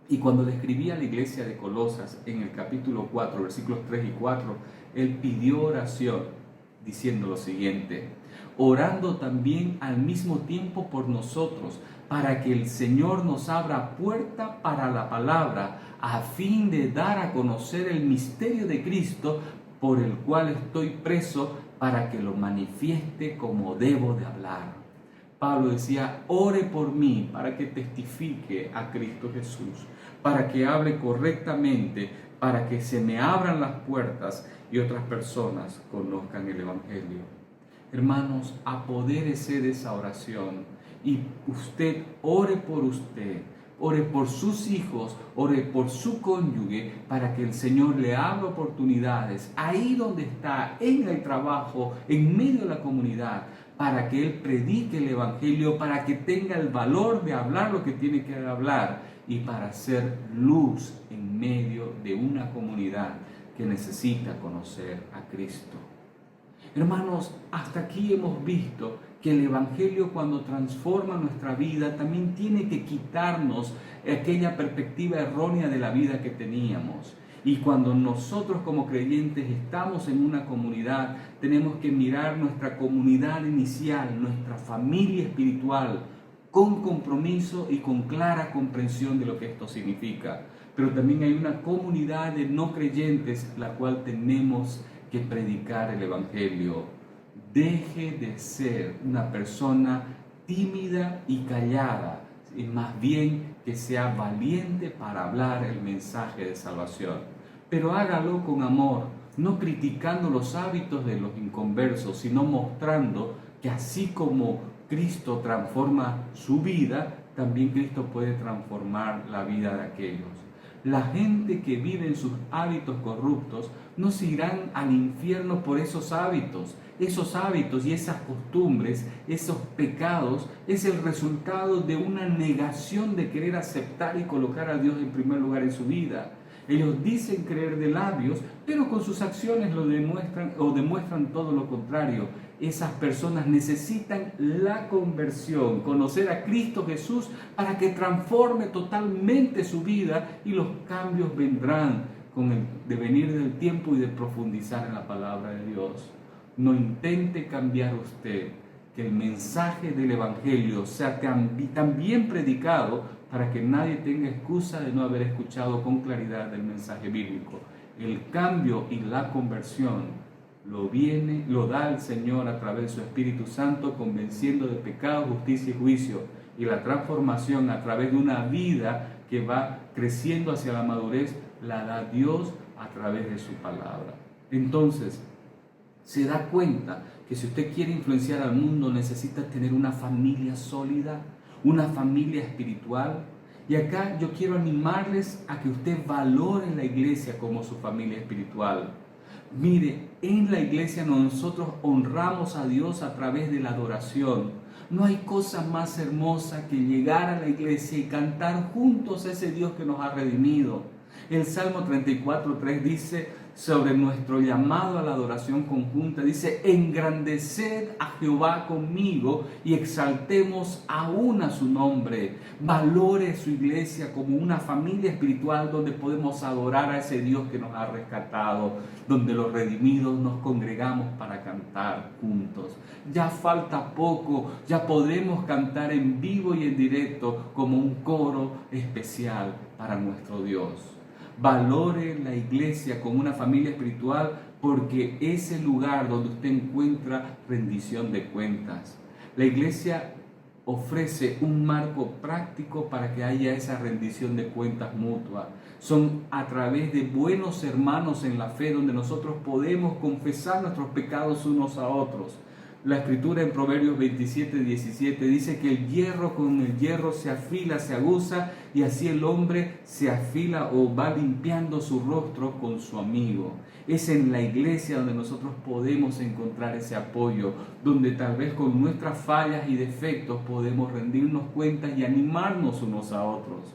y cuando le escribía a la iglesia de Colosas en el capítulo 4, versículos 3 y 4, él pidió oración diciendo lo siguiente: orando también al mismo tiempo por nosotros, para que el Señor nos abra puerta para la palabra, a fin de dar a conocer el misterio de Cristo, por el cual estoy preso, para que lo manifieste como debo de hablar. Pablo decía: ore por mí para que testifique a Cristo Jesús, para que hable correctamente, para que se me abran las puertas y otras personas conozcan el Evangelio. Hermanos, apodérese de esa oración y usted ore por usted, ore por sus hijos, ore por su cónyuge, para que el Señor le abra oportunidades ahí donde está, en el trabajo, en medio de la comunidad, para que Él predique el Evangelio, para que tenga el valor de hablar lo que tiene que hablar y para ser luz en medio de una comunidad que necesita conocer a Cristo. Hermanos, hasta aquí hemos visto que el Evangelio, cuando transforma nuestra vida, también tiene que quitarnos aquella perspectiva errónea de la vida que teníamos. Y cuando nosotros como creyentes estamos en una comunidad, tenemos que mirar nuestra comunidad inicial, nuestra familia espiritual, con compromiso y con clara comprensión de lo que esto significa. Pero también hay una comunidad de no creyentes, la cual tenemos que predicar el Evangelio. Deje de ser una persona tímida y callada, y más bien que sea valiente para hablar el mensaje de salvación. Pero hágalo con amor, no criticando los hábitos de los inconversos, sino mostrando que así como Cristo transforma su vida, también Cristo puede transformar la vida de aquellos. La gente que vive en sus hábitos corruptos no se irán al infierno por esos hábitos y esas costumbres, esos pecados, es el resultado de una negación de querer aceptar y colocar a Dios en primer lugar en su vida. Ellos dicen creer de labios, pero con sus acciones lo demuestran todo lo contrario. Esas personas necesitan la conversión, conocer a Cristo Jesús para que transforme totalmente su vida, y los cambios vendrán con el devenir del tiempo y de profundizar en la palabra de Dios. No intente cambiar usted, que el mensaje del Evangelio sea tan bien predicado para que nadie tenga excusa de no haber escuchado con claridad el mensaje bíblico. El cambio y la conversión lo da el Señor a través de su Espíritu Santo, convenciendo de pecado, justicia y juicio. Y la transformación a través de una vida que va creciendo hacia la madurez, la da Dios a través de su palabra. Entonces, se da cuenta que si usted quiere influenciar al mundo, necesita tener una familia sólida, una familia espiritual. Y acá yo quiero animarles a que usted valore la iglesia como su familia espiritual. Mire, en la iglesia nosotros honramos a Dios a través de la adoración. No hay cosa más hermosa que llegar a la iglesia y cantar juntos a ese Dios que nos ha redimido. El Salmo 34:3 dice sobre nuestro llamado a la adoración conjunta, dice: engrandeced a Jehová conmigo y exaltemos aún a su nombre. Valore su iglesia como una familia espiritual donde podemos adorar a ese Dios que nos ha rescatado, donde los redimidos nos congregamos para cantar juntos. Ya falta poco, ya podremos cantar en vivo y en directo como un coro especial para nuestro Dios. Valore la iglesia como una familia espiritual, porque es el lugar donde usted encuentra rendición de cuentas. La iglesia ofrece un marco práctico para que haya esa rendición de cuentas mutua. Son a través de buenos hermanos en la fe donde nosotros podemos confesar nuestros pecados unos a otros. La escritura en Proverbios 27:17 dice que el hierro con el hierro se afila, se aguza, y así el hombre se afila o va limpiando su rostro con su amigo. Es en la iglesia donde nosotros podemos encontrar ese apoyo, donde tal vez con nuestras fallas y defectos podemos rendirnos cuentas y animarnos unos a otros.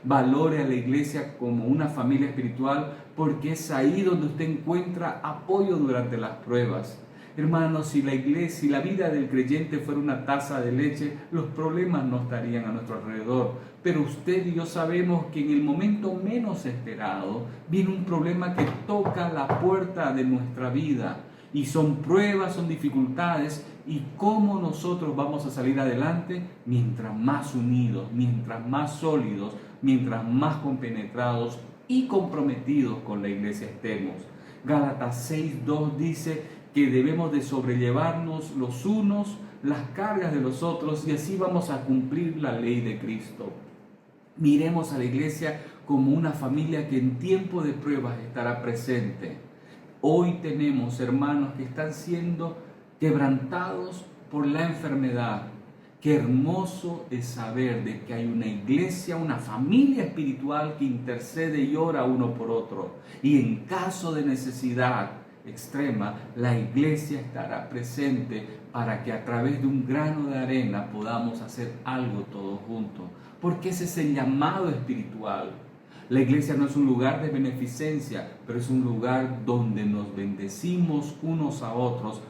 Valore a la iglesia como una familia espiritual, porque es ahí donde usted encuentra apoyo durante las pruebas. Hermanos, si la iglesia, si la vida del creyente fuera una taza de leche, los problemas no estarían a nuestro alrededor. Pero usted y yo sabemos que en el momento menos esperado viene un problema que toca la puerta de nuestra vida. Y son pruebas, son dificultades. ¿Y cómo nosotros vamos a salir adelante? Mientras más unidos, mientras más sólidos, mientras más compenetrados y comprometidos con la iglesia estemos. Gálatas 6:2 dice que debemos de sobrellevarnos los unos las cargas de los otros, y así vamos a cumplir la ley de Cristo. Miremos a la iglesia como una familia que en tiempo de pruebas estará presente. Hoy tenemos hermanos que están siendo quebrantados por la enfermedad. Qué hermoso es saber de que hay una iglesia, una familia espiritual que intercede y ora uno por otro. Y en caso de necesidad extrema, la iglesia estará presente para que a través de un grano de arena podamos hacer algo todos juntos. Porque ese es el llamado espiritual. La iglesia no es un lugar de beneficencia, pero es un lugar donde nos bendecimos unos a otros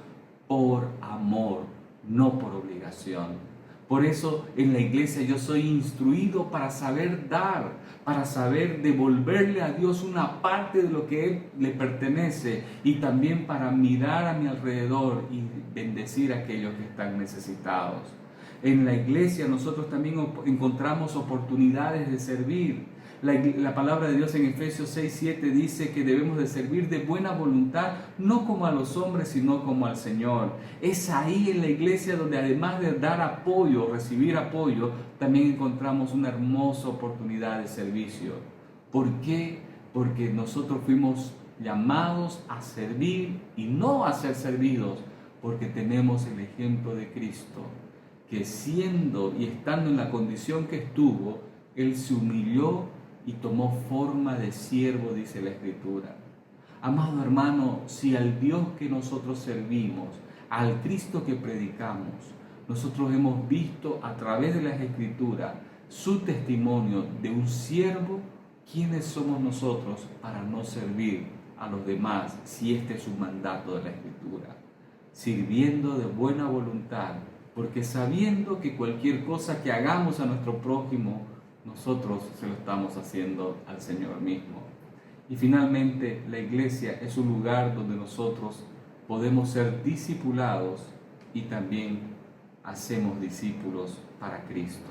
por amor, no por obligación. Por eso en la iglesia yo soy instruido para saber dar, para saber devolverle a Dios una parte de lo que Él le pertenece, y también para mirar a mi alrededor y bendecir a aquellos que están necesitados. En la iglesia nosotros también encontramos oportunidades de servir. La palabra de Dios en Efesios 6:7 dice que debemos de servir de buena voluntad, no como a los hombres, sino como al Señor. Es ahí en la iglesia donde, además de dar apoyo, recibir apoyo, también encontramos una hermosa oportunidad de servicio. ¿Por qué? Porque nosotros fuimos llamados a servir y no a ser servidos, porque tenemos el ejemplo de Cristo, que siendo y estando en la condición que estuvo, Él se humilló y tomó forma de siervo, dice la Escritura. Amado hermano, si al Dios que nosotros servimos, al Cristo que predicamos, nosotros hemos visto a través de las Escrituras su testimonio de un siervo, ¿quiénes somos nosotros para no servir a los demás si este es un mandato de la Escritura? Sirviendo de buena voluntad, porque sabiendo que cualquier cosa que hagamos a nuestro prójimo, nosotros se lo estamos haciendo al Señor mismo. Y finalmente, la iglesia es un lugar donde nosotros podemos ser discipulados y también hacemos discípulos para Cristo.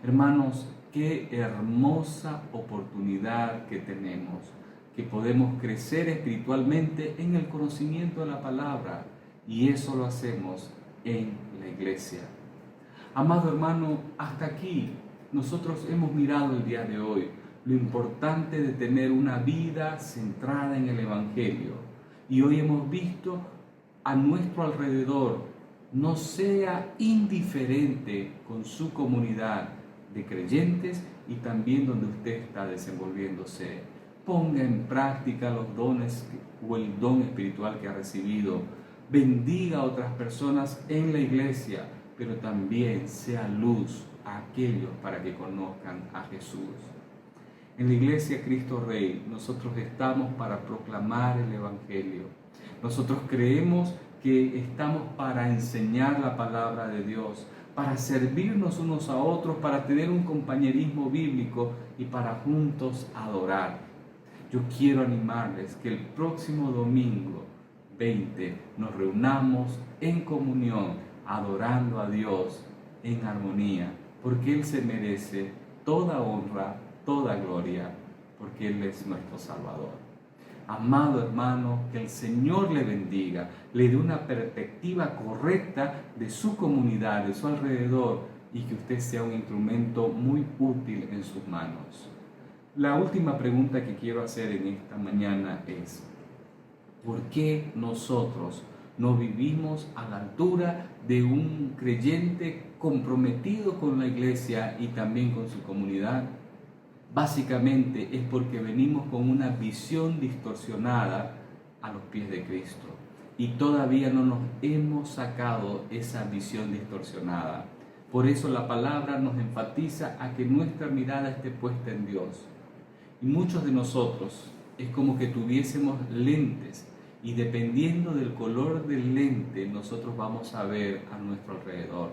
Hermanos, qué hermosa oportunidad que tenemos, que podemos crecer espiritualmente en el conocimiento de la palabra, y eso lo hacemos en la iglesia. Amado hermano, hasta aquí nosotros hemos mirado el día de hoy lo importante de tener una vida centrada en el Evangelio, y hoy hemos visto a nuestro alrededor. No sea indiferente con su comunidad de creyentes y también donde usted está desenvolviéndose. Ponga en práctica los dones o el don espiritual que ha recibido. Bendiga a otras personas en la iglesia, pero también sea luz a aquellos para que conozcan a Jesús. En la iglesia Cristo Rey, nosotros estamos para proclamar el Evangelio. Nosotros creemos que estamos para enseñar la palabra de Dios, para servirnos unos a otros, para tener un compañerismo bíblico y para juntos adorar. Yo quiero animarles que el próximo domingo 20 nos reunamos en comunión, adorando a Dios en armonía, porque Él se merece toda honra, toda gloria, porque Él es nuestro Salvador. Amado hermano, que el Señor le bendiga, le dé una perspectiva correcta de su comunidad, de su alrededor, y que usted sea un instrumento muy útil en sus manos. La última pregunta que quiero hacer en esta mañana es: ¿por qué nosotros no vivimos a la altura de un creyente comprometido con la iglesia y también con su comunidad? Básicamente es porque venimos con una visión distorsionada a los pies de Cristo y todavía no nos hemos sacado esa visión distorsionada. Por eso la palabra nos enfatiza a que nuestra mirada esté puesta en Dios. Y muchos de nosotros es como que tuviésemos lentes, y dependiendo del color del lente nosotros vamos a ver a nuestro alrededor.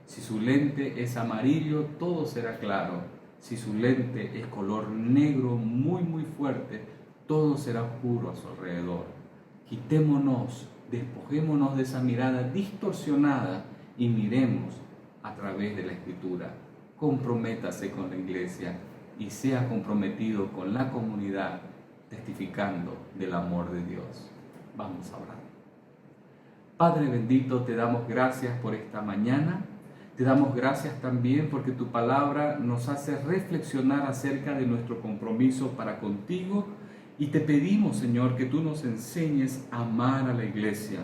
Si su lente es amarillo, todo será claro. Si su lente es color negro muy fuerte, todo será oscuro a su alrededor. Quitémonos, despojémonos de esa mirada distorsionada y miremos a través de la Escritura. Comprométase con la iglesia y sea comprometido con la comunidad, testificando del amor de Dios. Vamos a orar. Padre bendito, te damos gracias por esta mañana. Te damos gracias también porque tu palabra nos hace reflexionar acerca de nuestro compromiso para contigo, y te pedimos, Señor, que tú nos enseñes a amar a la iglesia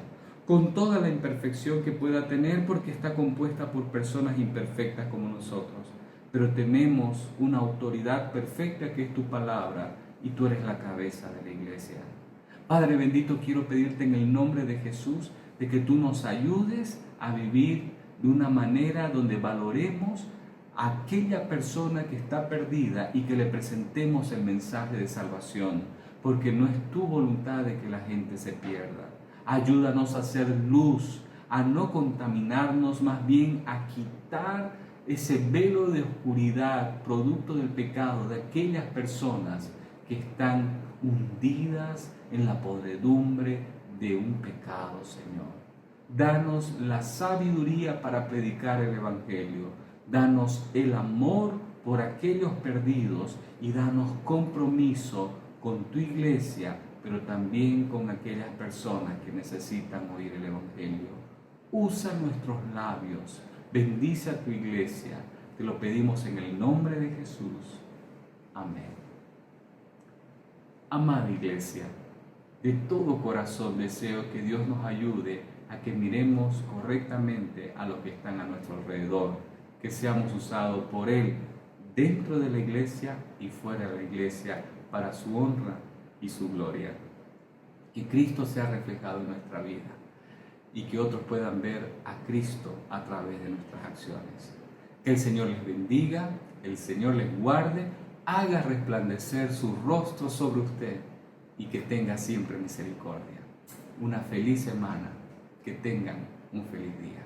con toda la imperfección que pueda tener, porque está compuesta por personas imperfectas como nosotros. Pero tenemos una autoridad perfecta que es tu palabra, y tú eres la cabeza de la iglesia. Padre bendito, quiero pedirte en el nombre de Jesús de que tú nos ayudes a vivir de una manera donde valoremos a aquella persona que está perdida y que le presentemos el mensaje de salvación, porque no es tu voluntad de que la gente se pierda. Ayúdanos a hacer luz, a no contaminarnos, más bien a quitar ese velo de oscuridad producto del pecado de aquellas personas que están hundidas en la podredumbre de un pecado, Señor. Danos la sabiduría para predicar el Evangelio. Danos el amor por aquellos perdidos y danos compromiso con tu iglesia, pero también con aquellas personas que necesitan oír el Evangelio. Usa nuestros labios. Bendice a tu iglesia. Te lo pedimos en el nombre de Jesús. Amén. Amada iglesia, de todo corazón deseo que Dios nos ayude a que miremos correctamente a los que están a nuestro alrededor, que seamos usados por Él dentro de la iglesia y fuera de la iglesia para su honra y su gloria. Que Cristo sea reflejado en nuestra vida y que otros puedan ver a Cristo a través de nuestras acciones. Que el Señor les bendiga, el Señor les guarde, haga resplandecer su rostro sobre usted y que tenga siempre misericordia. Una feliz semana. Que tengan un feliz día.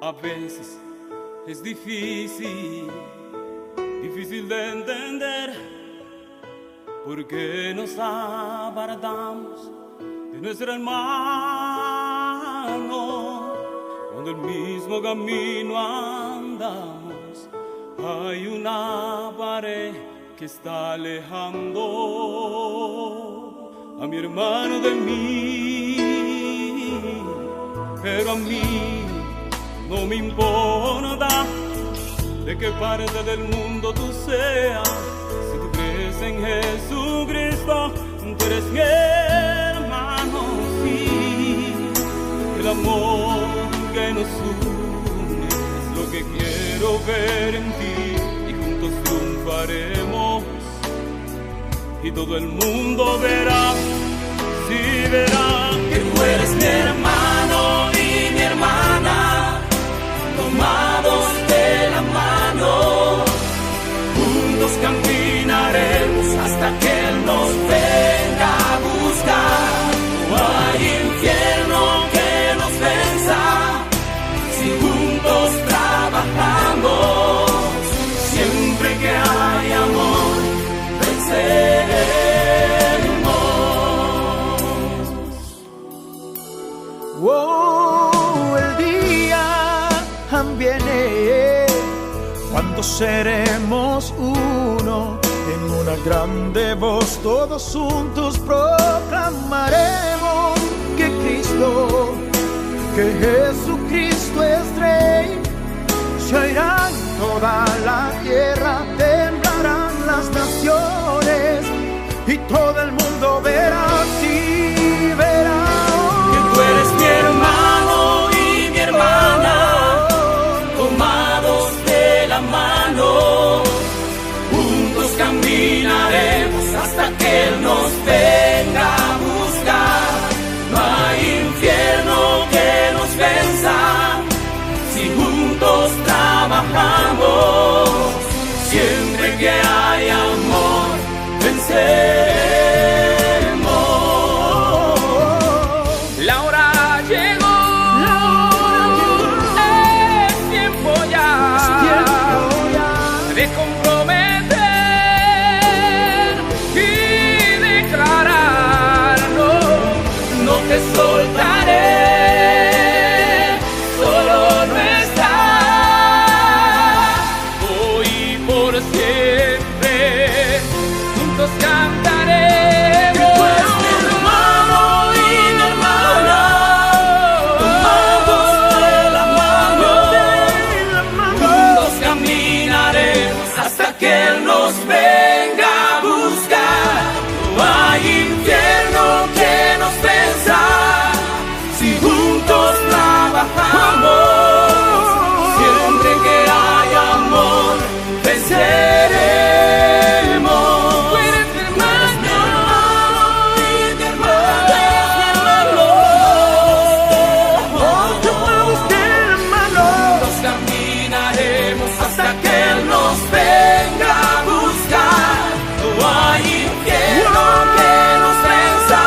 A veces es difícil difícil de entender por qué nos apartamos de nuestro hermano cuando el mismo camino andamos. Hay una pared que está alejando a mi hermano de mí, pero a mí no me importa de qué parte del mundo tú seas. Si tú crees en Jesucristo, tú eres mi hermano, sí. El amor que nos une es lo que quiero ver en ti, y juntos triunfaremos y todo el mundo verá, sí verá que tú eres mi hermano y mi hermana, tomados de la mano, juntos caminaremos hasta que Él nos venga a buscar. No hay infierno que nos venza si juntos trabajamos. Siempre que hay amor, venceremos. Oh, el día viene cuando seremos uno. En una grande voz todos juntos proclamaremos que Cristo, que Jesucristo es Rey. Se oirá en toda la tierra, temblarán las naciones y todo el mundo verá, sí verá, que tú eres mi hermano y mi hermana, tomados de la mano, juntos caminaremos hasta que Él nos venga a buscar. No hay infierno que nos venza si juntos trabajamos. Siempre que hay amor, venceremos. La hora llegó, es tiempo ya de comprometer y declarar: no te soltaré, solo no estás. Hoy por siempre juntos cantaremos. Tú eres mi hermano y mi hermana, tomados de la mano, juntos caminaremos hasta que Él nos venga a buscar. No hay infierno que nos venza si juntos trabajamos. Siempre que hay amor, venceremos. Tú eres mi hermano y mi hermana, tomados de la mano, juntos caminaremos hasta que Él nos venga a buscar. No hay infierno que nos venza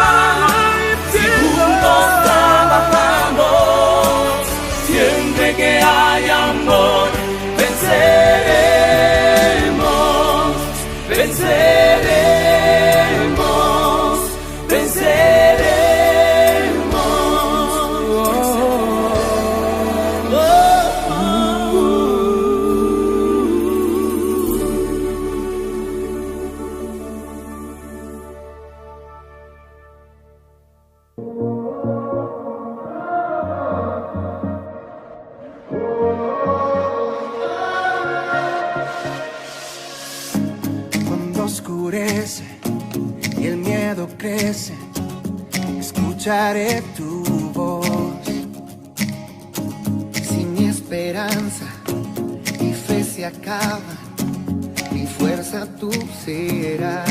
si juntos trabajamos. Siempre que hay amor, venceremos, venceremos, venceremos. cuando oscurece y el miedo crece, escucharé tu voz. Si mi esperanza y fe se acaban, mi fuerza tú serás.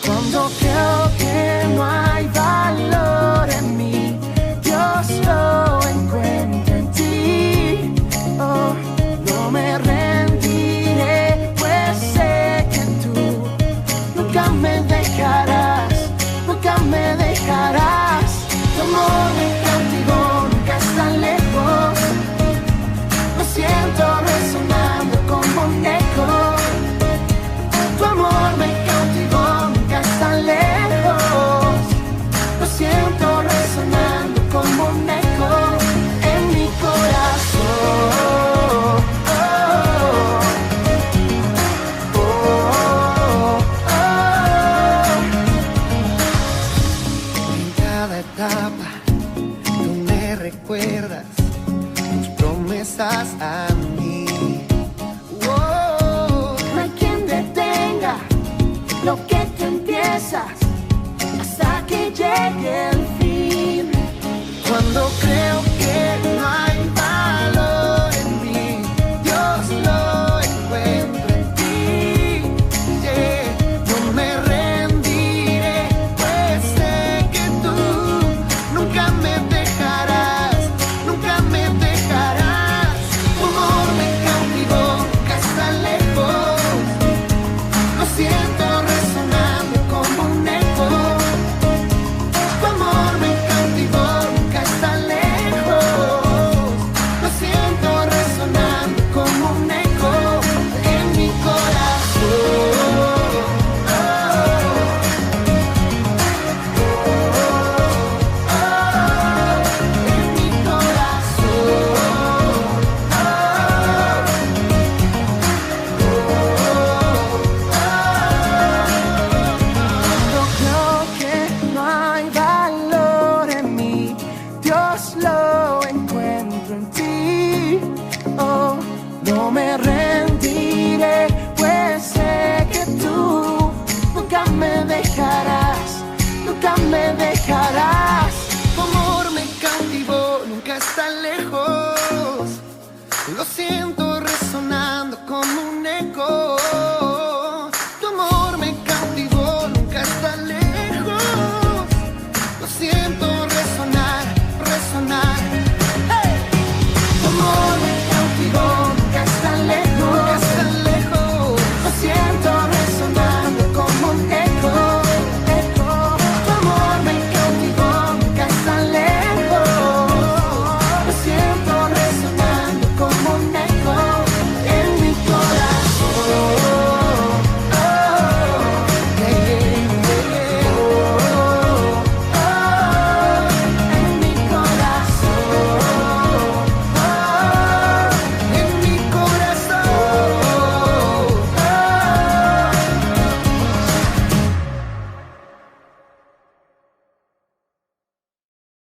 Cuando creo que no hay valor en mí, Dios lo encuentra en ti. Oh, no me rendiré, pues sé que tú nunca me dejarás, nunca me dejarás. Tu amor me cautivó, nunca está lejos. Lo siento resonando como un eco. lo que tú empiezas hasta que llegue el